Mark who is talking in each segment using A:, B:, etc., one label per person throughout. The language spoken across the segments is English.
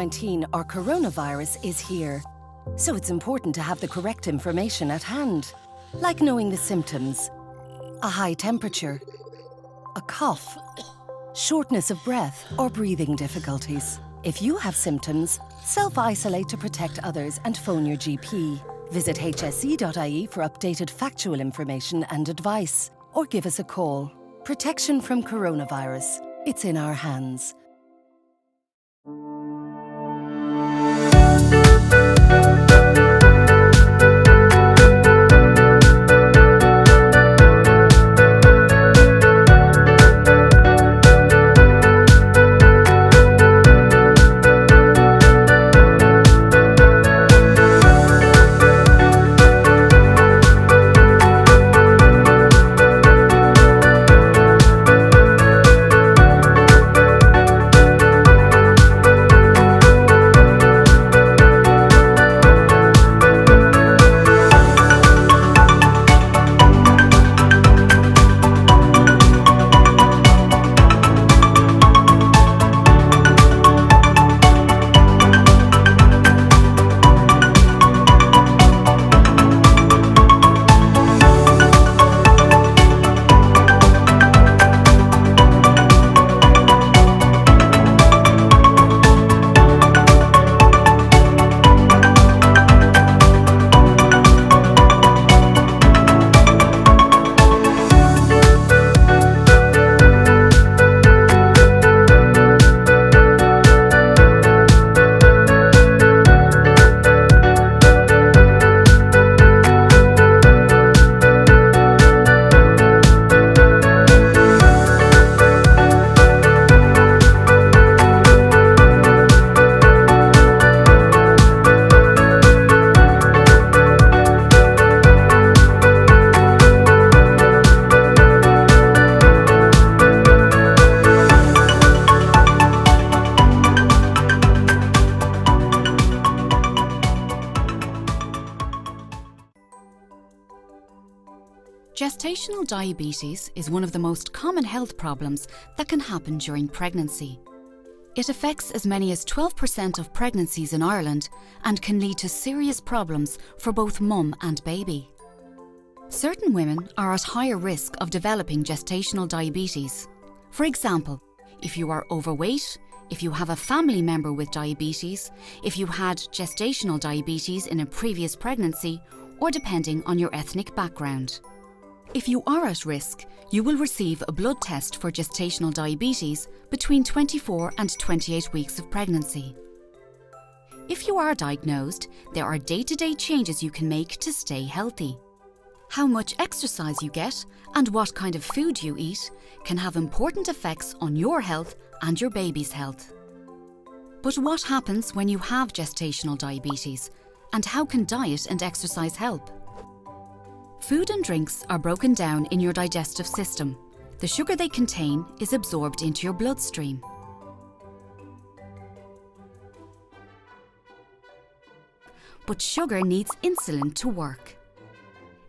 A: COVID-19 or coronavirus is here. So it's important to have the correct information at hand, like knowing the symptoms: a high temperature, a cough, shortness of breath, or breathing difficulties. If you have symptoms, self-isolate to protect others and phone your GP. Visit hse.ie for updated factual information and advice, or give us a call. Protection from coronavirus. It's in our hands.
B: Gestational diabetes is one of the most common health problems that can happen during pregnancy. It affects as many as 12% of pregnancies in Ireland and can lead to serious problems for both mum and baby. Certain women are at higher risk of developing gestational diabetes. For example, if you are overweight, if you have a family member with diabetes, if you had gestational diabetes in a previous pregnancy, or depending on your ethnic background. If you are at risk, you will receive a blood test for gestational diabetes between 24 and 28 weeks of pregnancy. If you are diagnosed, there are day-to-day changes you can make to stay healthy. How much exercise you get and what kind of food you eat can have important effects on your health and your baby's health. But what happens when you have gestational diabetes, and how can diet and exercise help? Food and drinks are broken down in your digestive system. The sugar they contain is absorbed into your bloodstream. But sugar needs insulin to work.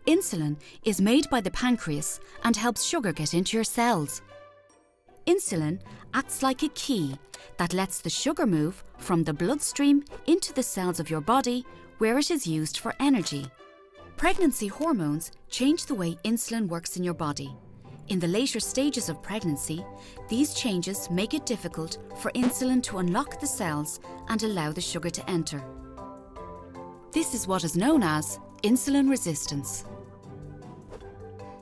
B: Insulin is made by the pancreas and helps sugar get into your cells. Insulin acts like a key that lets the sugar move from the bloodstream into the cells of your body, where it is used for energy. Pregnancy hormones change the way insulin works in your body. In the later stages of pregnancy, these changes make it difficult for insulin to unlock the cells and allow the sugar to enter. This is what is known as insulin resistance.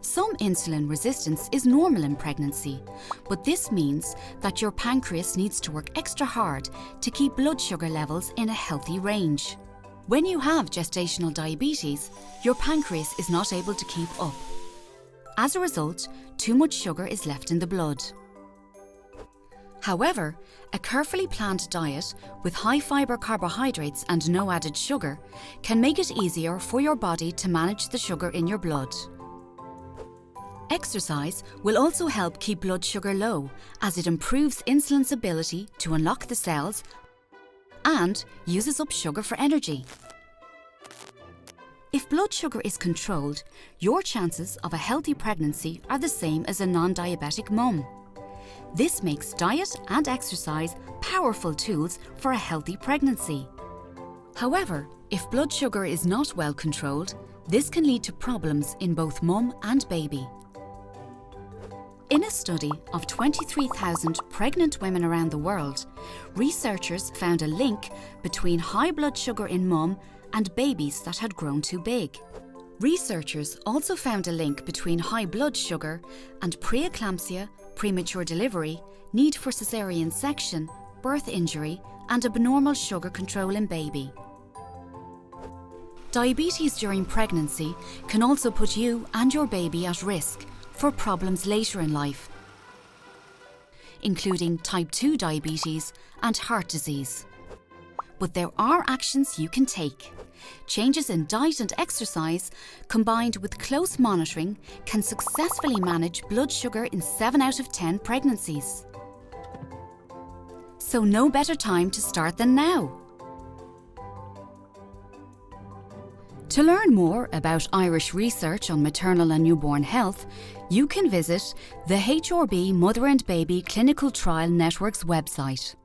B: Some insulin resistance is normal in pregnancy, but this means that your pancreas needs to work extra hard to keep blood sugar levels in a healthy range. When you have gestational diabetes, your pancreas is not able to keep up. As a result, too much sugar is left in the blood. However, a carefully planned diet with high-fibre carbohydrates and no added sugar can make it easier for your body to manage the sugar in your blood. Exercise will also help keep blood sugar low, as it improves insulin's ability to unlock the cells and uses up sugar for energy. If blood sugar is controlled, your chances of a healthy pregnancy are the same as a non-diabetic mum. This makes diet and exercise powerful tools for a healthy pregnancy. However, if blood sugar is not well controlled, this can lead to problems in both mum and baby. In a study of 23,000 pregnant women around the world, researchers found a link between high blood sugar in mum and babies that had grown too big. Researchers also found a link between high blood sugar and preeclampsia, premature delivery, need for caesarean section, birth injury, and abnormal sugar control in baby. Diabetes during pregnancy can also put you and your baby at risk for problems later in life, including type 2 diabetes and heart disease. But there are actions you can take. Changes in diet and exercise, combined with close monitoring, can successfully manage blood sugar in 7 out of 10 pregnancies. So no better time to start than now. To learn more about Irish research on maternal and newborn health, you can visit the HRB Mother and Baby Clinical Trial Network's website.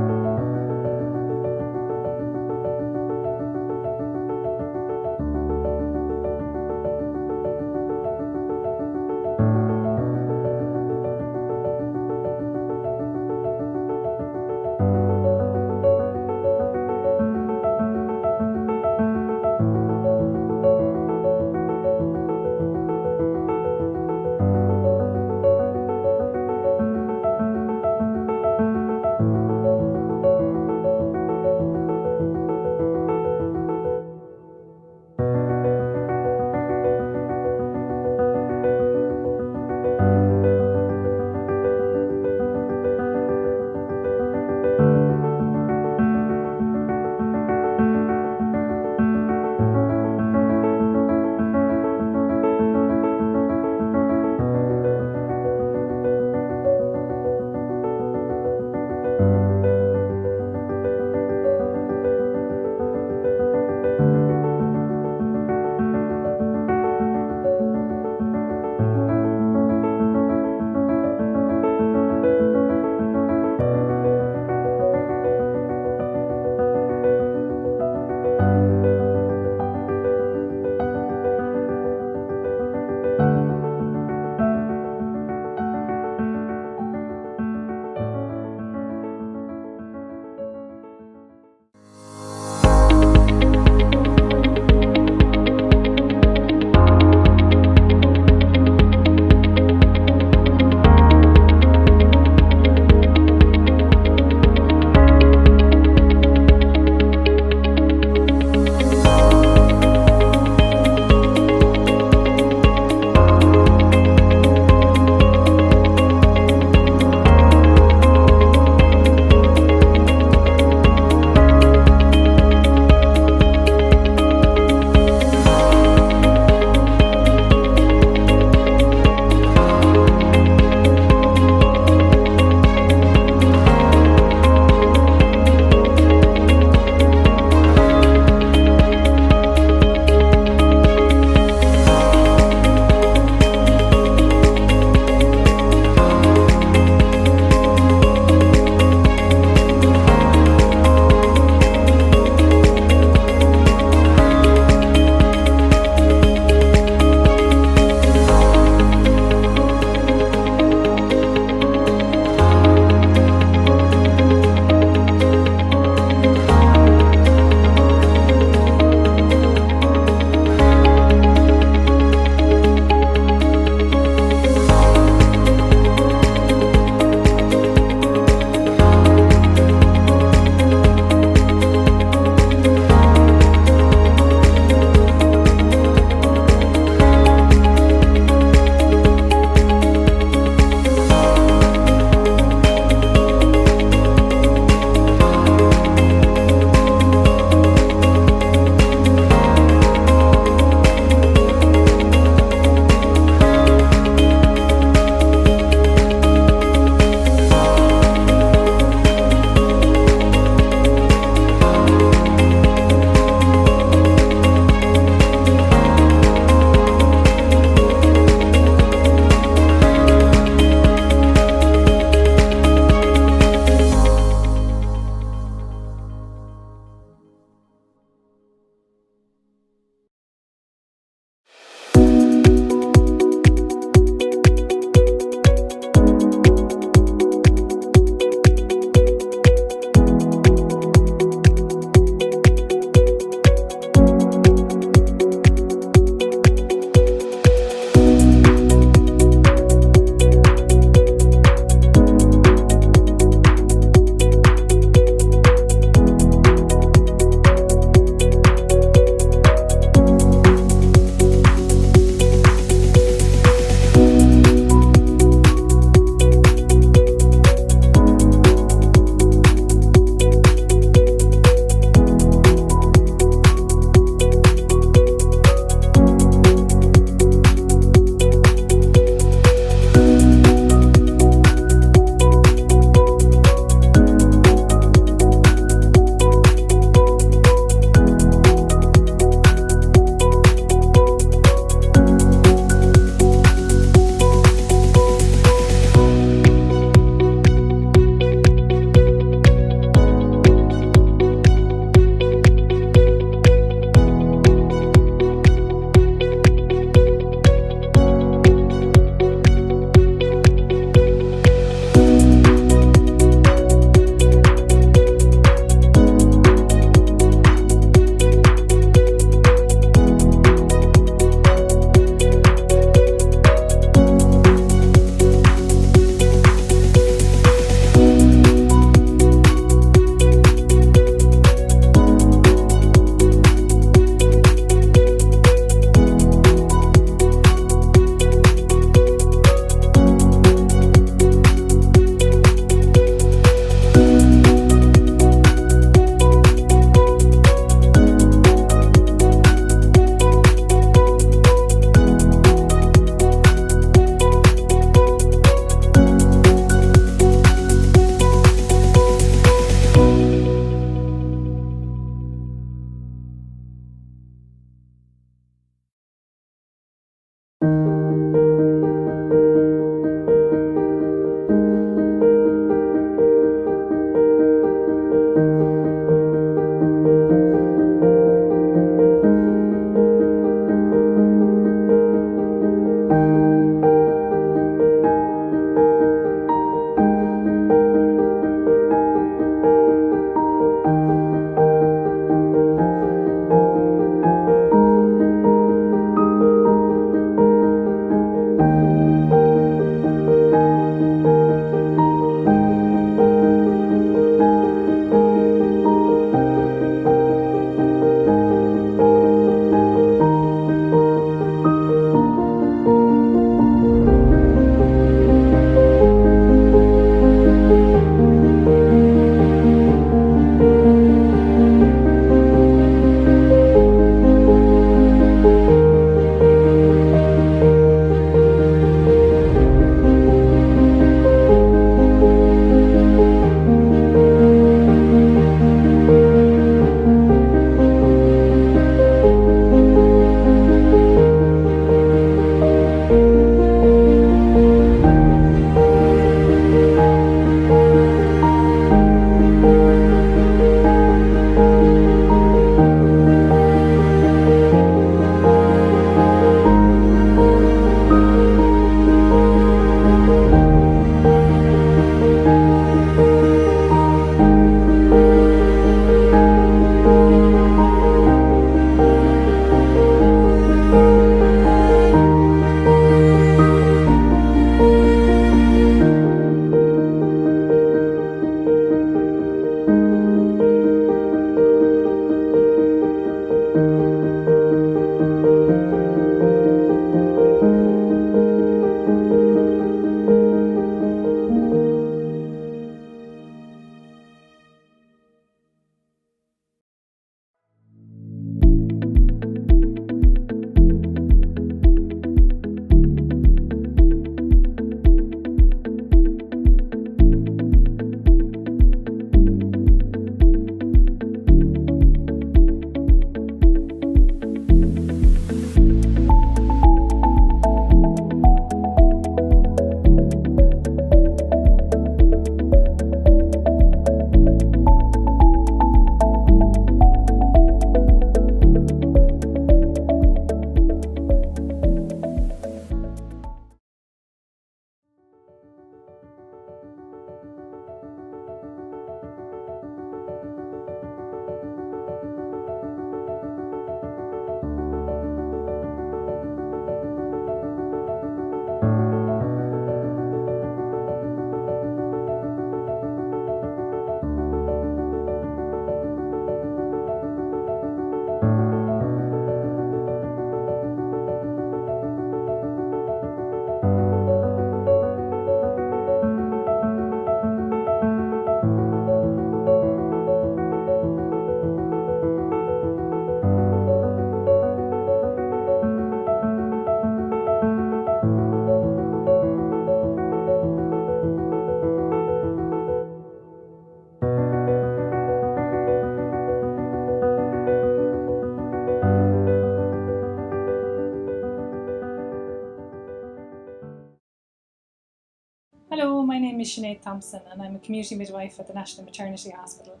C: is Sinead Thompson and I'm a community midwife at the National Maternity Hospital.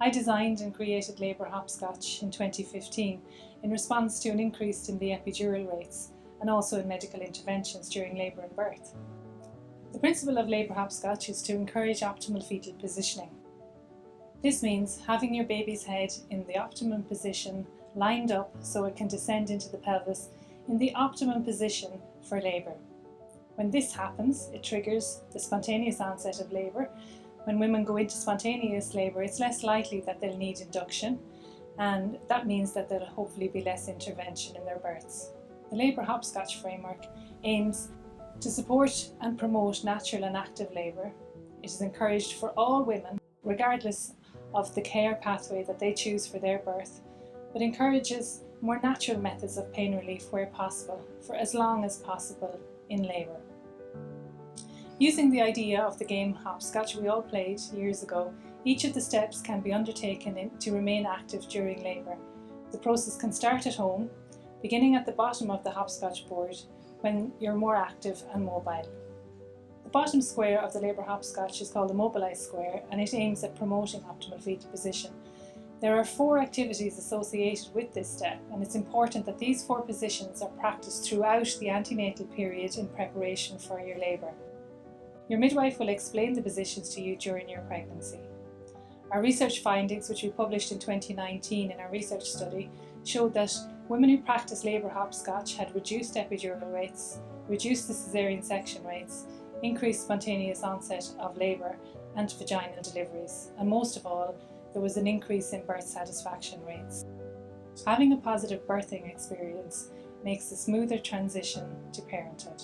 C: I designed and created labour hopscotch in 2015 in response to an increase in the epidural rates and also in medical interventions during labour and birth. The principle of labour hopscotch is to encourage optimal fetal positioning. This means having your baby's head in the optimum position, lined up so it can descend into the pelvis in the optimum position for labour. When this happens, it triggers the spontaneous onset of labour. When women go into spontaneous labour, it's less likely that they'll need induction, and that means that there'll hopefully be less intervention in their births. The labour hopscotch framework aims to support and promote natural and active labour. It is encouraged for all women, regardless of the care pathway that they choose for their birth, but encourages more natural methods of pain relief where possible, for as long as possible in labour. Using the idea of the game hopscotch we all played years ago, each of the steps can be undertaken to remain active during labour. The process can start at home, beginning at the bottom of the hopscotch board when you're more active and mobile. The bottom square of the labour hopscotch is called the mobilised square, and it aims at promoting optimal fetal position. There are 4 activities associated with this step, and it's important that these 4 positions are practiced throughout the antenatal period in preparation for your labour. Your midwife will explain the positions to you during your pregnancy. Our research findings, which we published in 2019 in our research study, showed that women who practiced labour hopscotch had reduced epidural rates, reduced the caesarean section rates, increased spontaneous onset of labour and vaginal deliveries, and most of all, there was an increase in birth satisfaction rates. Having a positive birthing experience makes a smoother transition to parenthood.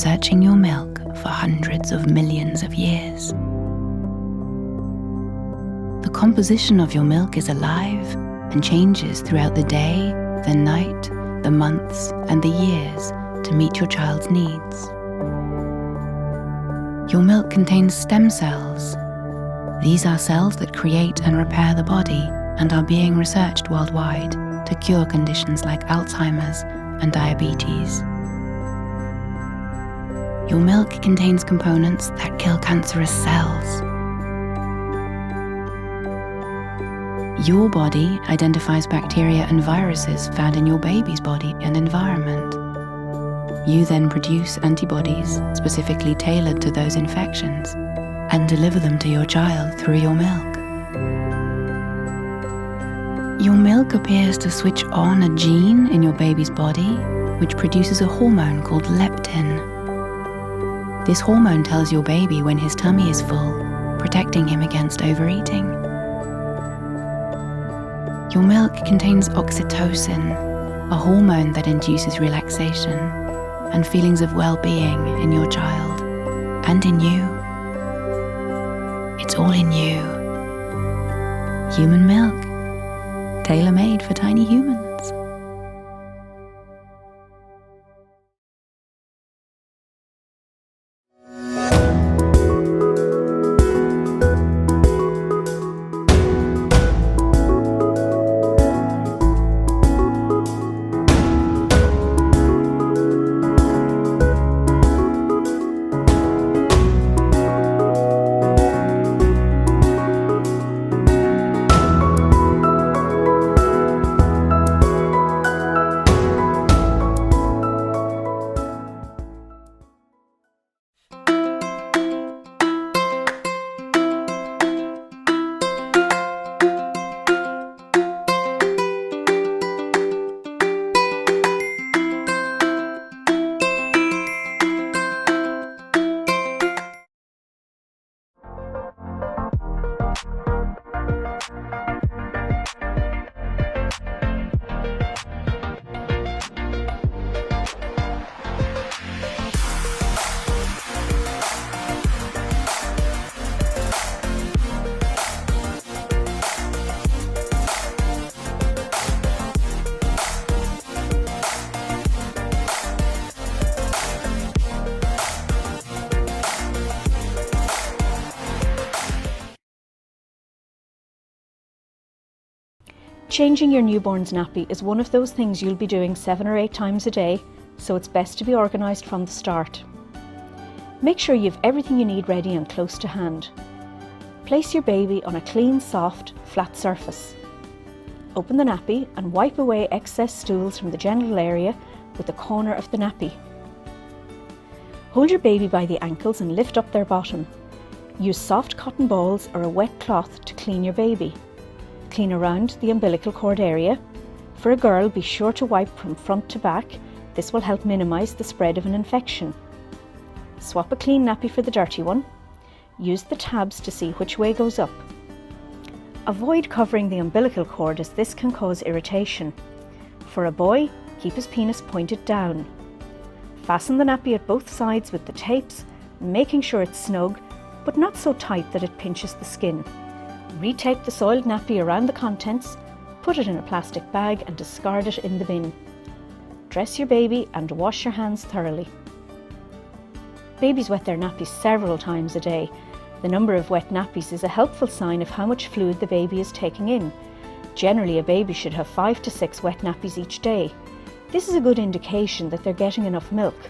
D: researching your milk for hundreds of millions of years. The composition of your milk is alive and changes throughout the day, the night, the months, and the years to meet your child's needs. Your milk contains stem cells. These are cells that create and repair the body and are being researched worldwide to cure conditions like Alzheimer's and diabetes. Your milk contains components that kill cancerous cells. Your body identifies bacteria and viruses found in your baby's body and environment. You then produce antibodies specifically tailored to those infections and deliver them to your child through your milk. Your milk appears to switch on a gene in your baby's body, which produces a hormone called leptin. This hormone tells your baby when his tummy is full, protecting him against overeating. Your milk contains oxytocin, a hormone that induces relaxation and feelings of well-being in your child and in you. It's all in you. Human milk, tailor-made for tiny humans.
E: Changing your newborn's nappy is one of those things you'll be doing 7 or 8 times a day, so it's best to be organised from the start. Make sure you have everything you need ready and close to hand. Place your baby on a clean, soft, flat surface. Open the nappy and wipe away excess stools from the genital area with the corner of the nappy. Hold your baby by the ankles and lift up their bottom. Use soft cotton balls or a wet cloth to clean your baby. Clean around the umbilical cord area. For a girl, be sure to wipe from front to back. This will help minimise the spread of an infection. Swap a clean nappy for the dirty one. Use the tabs to see which way goes up. Avoid covering the umbilical cord as this can cause irritation. For a boy, keep his penis pointed down. Fasten the nappy at both sides with the tapes, making sure it's snug, but not so tight that it pinches the skin. Retape the soiled nappy around the contents, put it in a plastic bag and discard it in the bin. Dress your baby and wash your hands thoroughly. Babies wet their nappies several times a day. The number of wet nappies is a helpful sign of how much fluid the baby is taking in. Generally, a baby should have 5 to 6 wet nappies each day. This is a good indication that they're getting enough milk.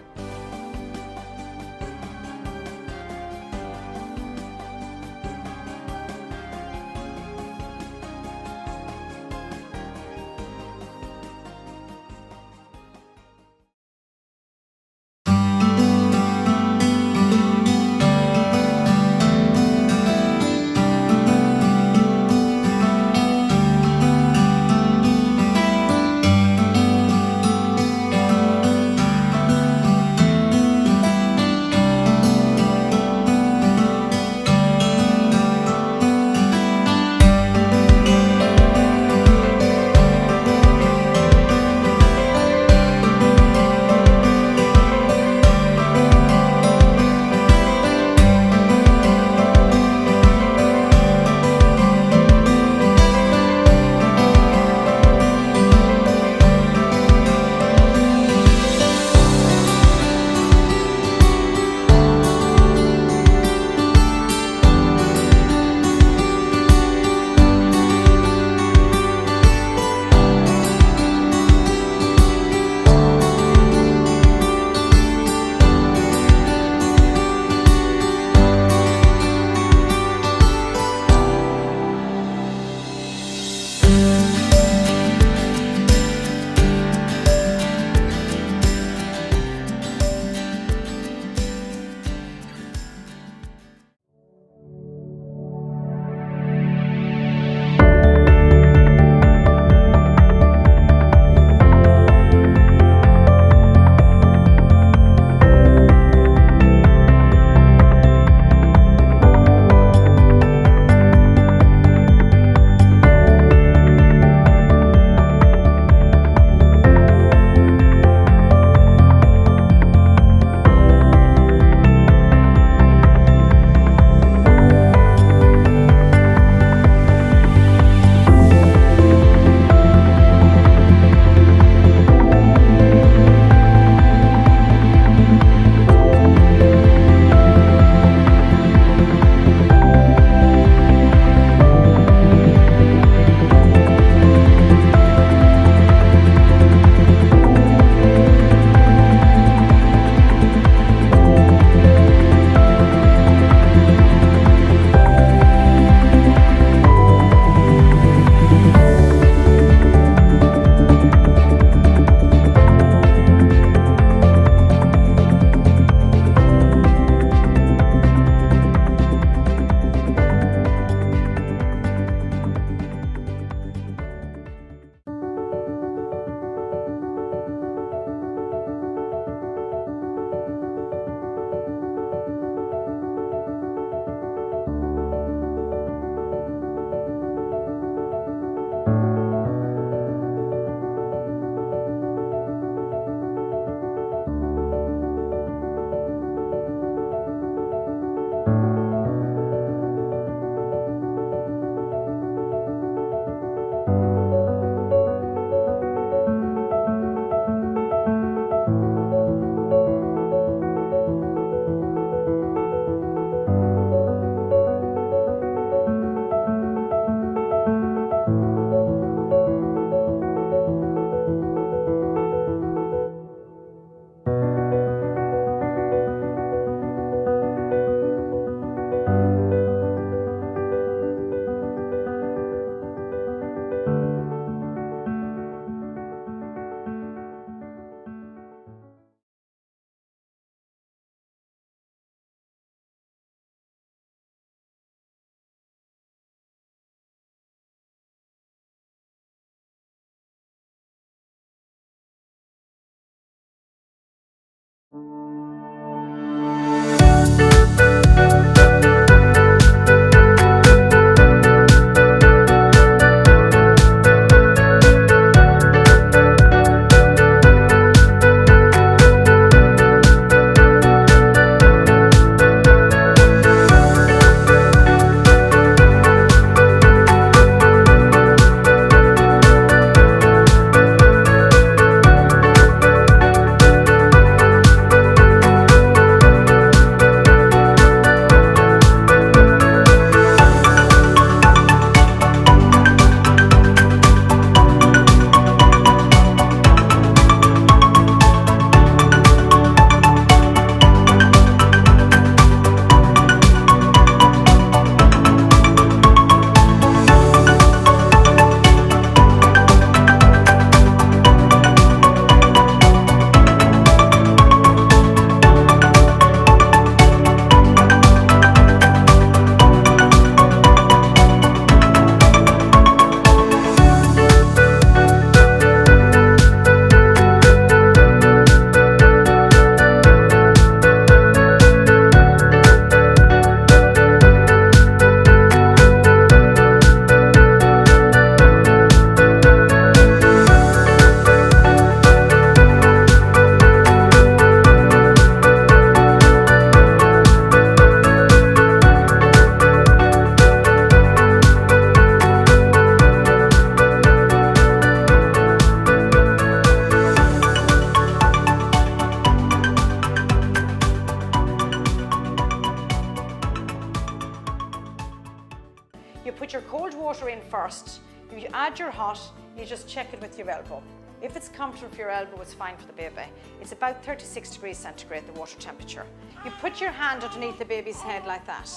F: You put your cold water in first, you add your hot, you just check it with your elbow. If it's comfortable for your elbow, it's fine for the baby. It's about 36 degrees centigrade, the water temperature. You put your hand underneath the baby's head like that.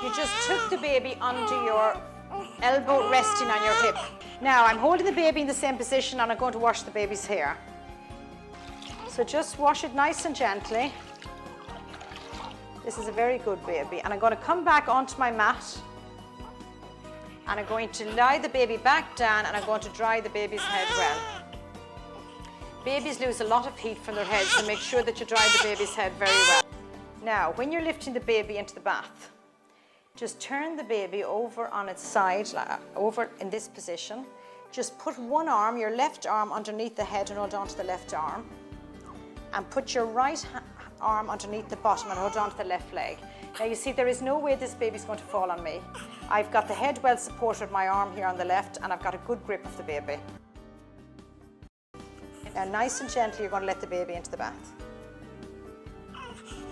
F: You just took the baby under your elbow resting on your hip. Now I'm holding the baby in the same position and I'm going to wash the baby's hair. So just wash it nice and gently. This is a very good baby. And I'm going to come back onto my mat and I'm going to lie the baby back down and I'm going to dry the baby's head well. Babies lose a lot of heat from their heads, so make sure that you dry the baby's head very well. Now, when you're lifting the baby into the bath, just turn the baby over on its side, over in this position. Just put one arm, your left arm, underneath the head and hold on to the left arm. And put your right arm underneath the bottom and hold on to the left leg. Now you see there is no way this baby's going to fall on me. I've got the head well supported with my arm here on the left and I've got a good grip of the baby. Now nice and gently you're going to let the baby into the bath.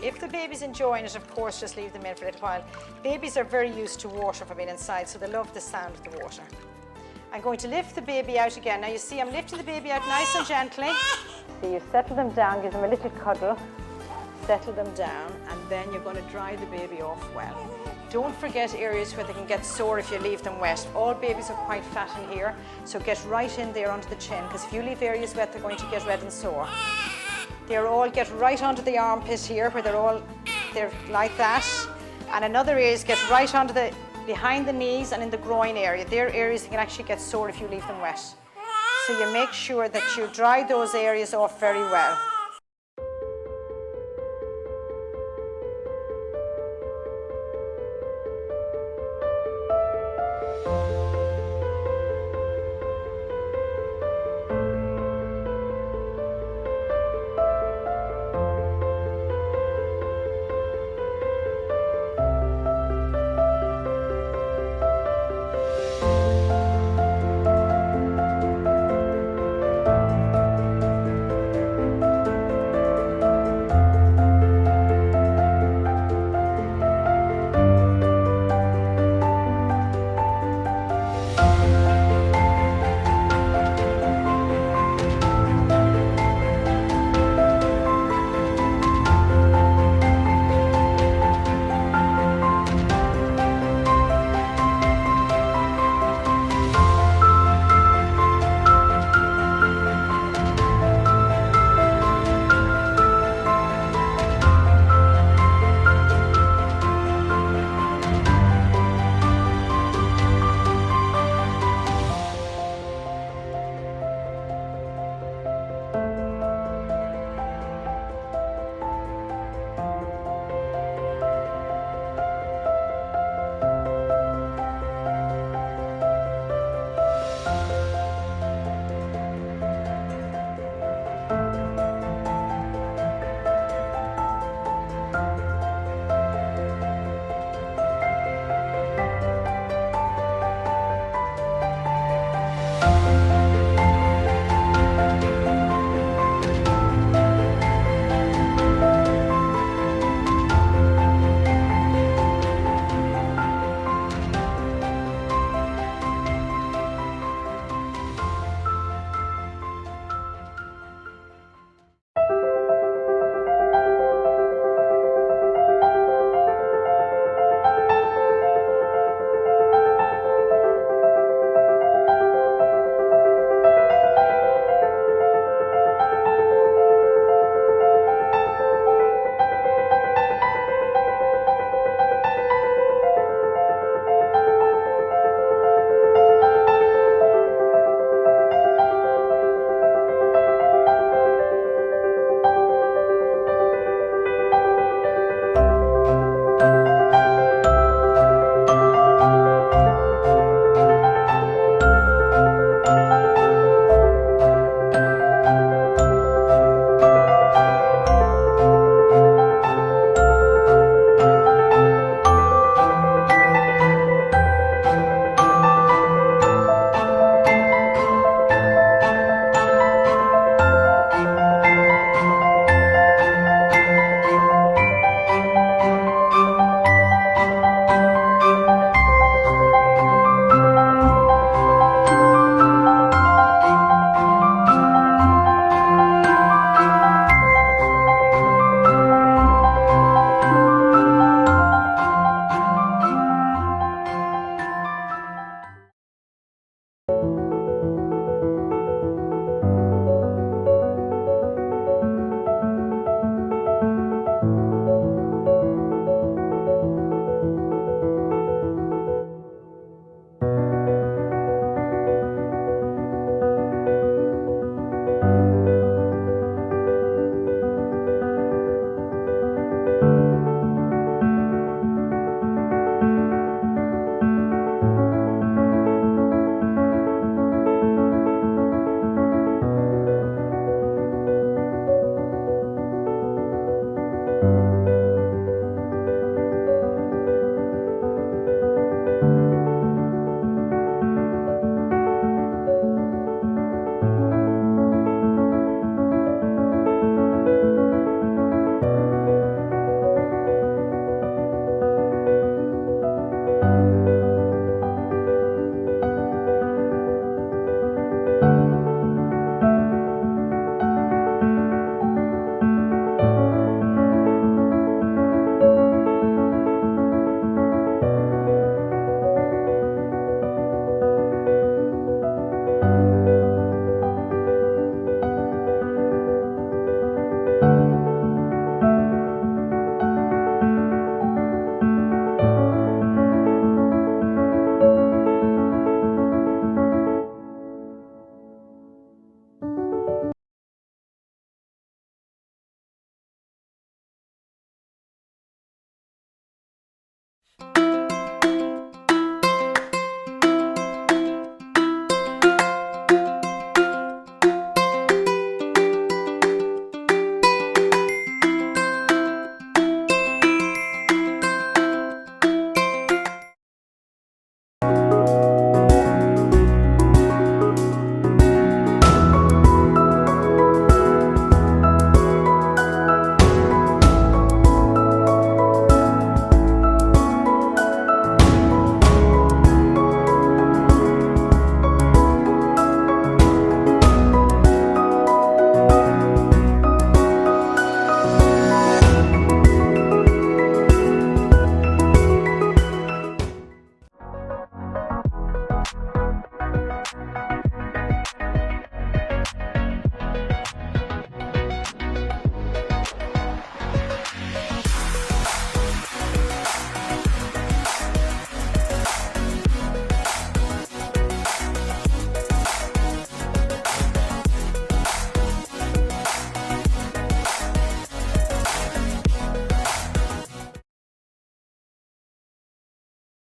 F: If the baby's enjoying it, of course, just leave them in for a little while. Babies are very used to water from being inside, so they love the sound of the water. I'm going to lift the baby out again. Now you see I'm lifting the baby out nice and gently. So you settle them down, give them a little cuddle, settle them down, and then you're going to dry the baby off well. Don't forget areas where they can get sore if you leave them wet. All babies are quite fat in here, so get right in there under the chin, because if you leave areas wet, they're going to get red and sore. They're all get right onto the armpit here, where they're like that. And another areas get right onto the behind the knees and in the groin area. They're areas that can actually get sore if you leave them wet. So you make sure that you dry those areas off very well.